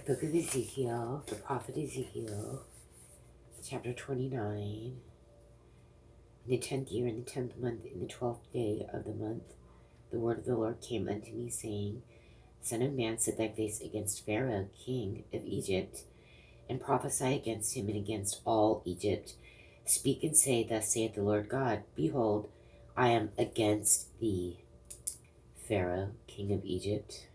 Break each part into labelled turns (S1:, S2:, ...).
S1: The book of Ezekiel, the prophet Ezekiel, chapter 29. In the 10th year, in the 10th month, in the 12th day of the month, the word of the Lord came unto me, saying, Son of man, set thy face against Pharaoh, king of Egypt, and prophesy against him and against all Egypt. Speak and say, Thus saith the Lord God, Behold, I am against thee, Pharaoh, king of Egypt,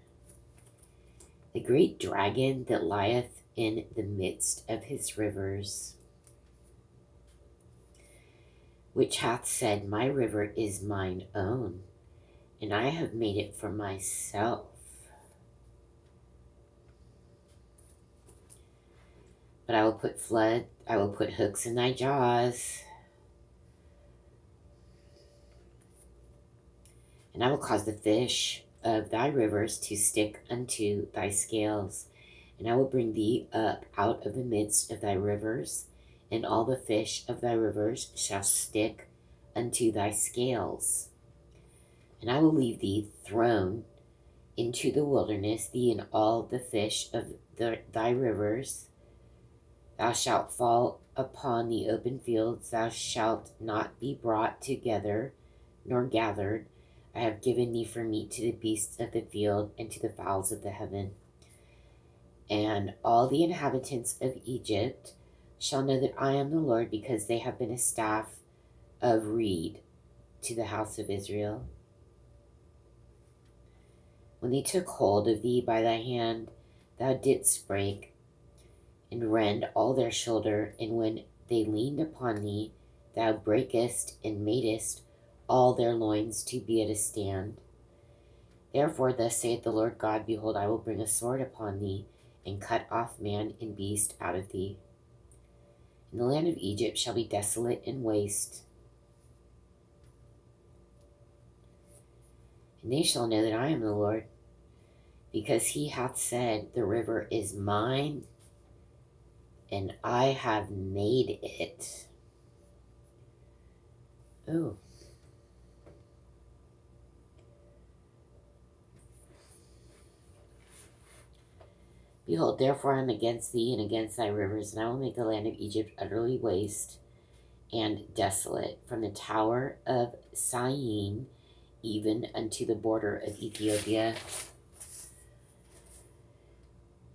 S1: the great dragon that lieth in the midst of his rivers, which hath said, My river is mine own, and I have made it for myself. But I will put hooks in thy jaws, and I will cause the fish of thy rivers to stick unto thy scales, and I will bring thee up out of the midst of thy rivers, and all the fish of thy rivers shall stick unto thy scales. And I will leave thee thrown into the wilderness, thee and all the fish of thy rivers. Thou shalt fall upon the open fields, thou shalt not be brought together, nor gathered. I have given thee for meat to the beasts of the field, and to the fowls of the heaven. And all the inhabitants of Egypt shall know that I am the Lord, because they have been a staff of reed to the house of Israel. When they took hold of thee by thy hand, thou didst break and rend all their shoulder, and when they leaned upon thee, thou breakest and madest all their loins to be at a stand. Therefore thus saith the Lord God, Behold, I will bring a sword upon thee, and cut off man and beast out of thee. And the land of Egypt shall be desolate and waste. And they shall know that I am the Lord, because he hath said, The river is mine, and I have made it. Ooh. Behold, therefore I am against thee and against thy rivers, and I will make the land of Egypt utterly waste and desolate, from the tower of Syene even unto the border of Ethiopia.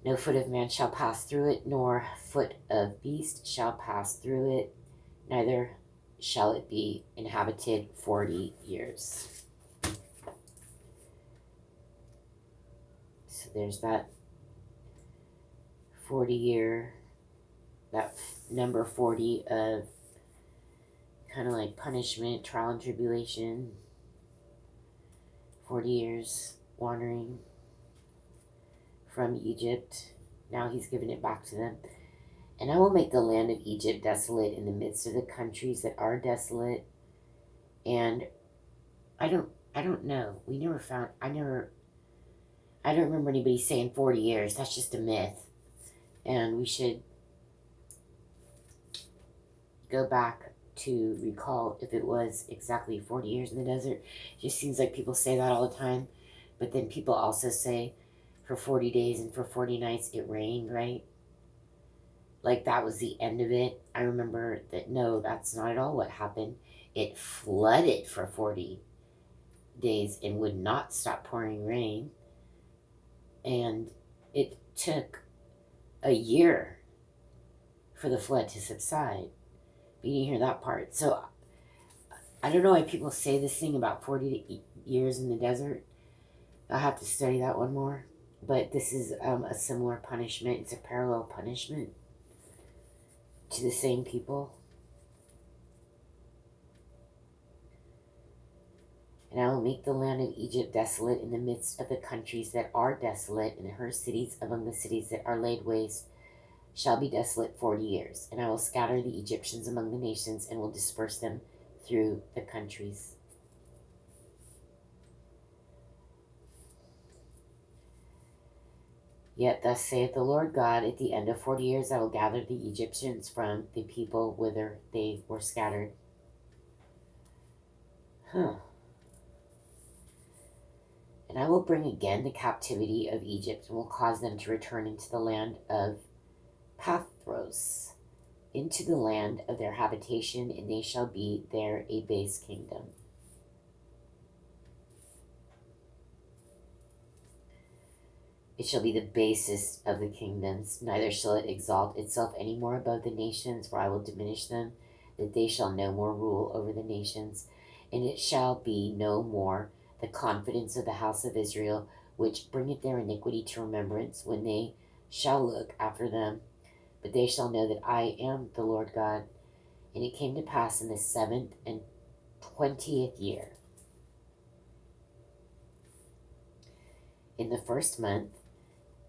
S1: No foot of man shall pass through it, nor foot of beast shall pass through it, neither shall it be inhabited 40 years. So there's that 40-year, that number 40 of kind of like punishment, trial and tribulation, 40 years wandering from Egypt. Now he's given it back to them. And I will make the land of Egypt desolate in the midst of the countries that are desolate. And I don't know. I don't remember anybody saying 40 years. That's just a myth. And we should go back to recall if it was exactly 40 years in the desert. It just seems like people say that all the time. But then people also say for 40 days and for 40 nights it rained, right? Like that was the end of it. I remember that, no, that's not at all what happened. It flooded for 40 days and would not stop pouring rain. And it took a year for the flood to subside. But you didn't hear that part. So I don't know why people say this thing about 40 years in the desert. I'll have to study that one more. But this is a similar punishment. It's a parallel punishment to the same people. And I will make the land of Egypt desolate in the midst of the countries that are desolate, and her cities among the cities that are laid waste shall be desolate 40 years. And I will scatter the Egyptians among the nations, and will disperse them through the countries. Yet thus saith the Lord God, at the end of 40 years I will gather the Egyptians from the people whither they were scattered. And I will bring again the captivity of Egypt, and will cause them to return into the land of Pathros, into the land of their habitation, and they shall be there a base kingdom. It shall be the basest of the kingdoms, neither shall it exalt itself any more above the nations, for I will diminish them, that they shall no more rule over the nations. And it shall be no more the confidence of the house of Israel, which bringeth their iniquity to remembrance, when they shall look after them. But they shall know that I am the Lord God. And it came to pass in the 7th and 20th year, in the first month,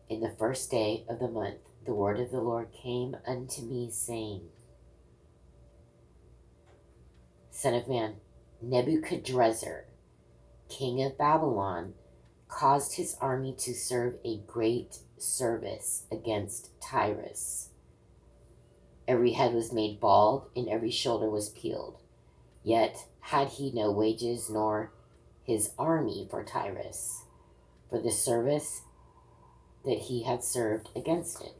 S1: in the first day of the month, the word of the Lord came unto me, saying, Son of man, Nebuchadrezzar, king of Babylon, caused his army to serve a great service against Tyrus. Every head was made bald, and every shoulder was peeled. Yet had he no wages, nor his army for Tyrus, for the service that he had served against it.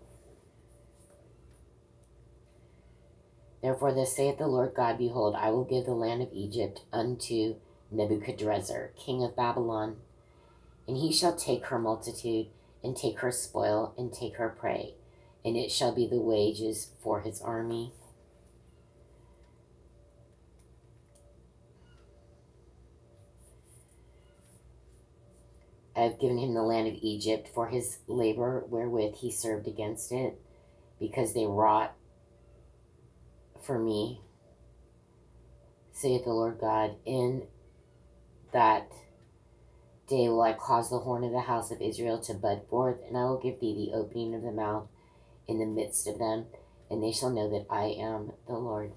S1: Therefore thus saith the Lord God, Behold, I will give the land of Egypt unto Nebuchadrezzar, king of Babylon, and he shall take her multitude, and take her spoil, and take her prey, and it shall be the wages for his army. I have given him the land of Egypt for his labor wherewith he served against it, because they wrought for me, saith the Lord God. In that day will I cause the horn of the house of Israel to bud forth, and I will give thee the opening of the mouth in the midst of them, and they shall know that I am the Lord.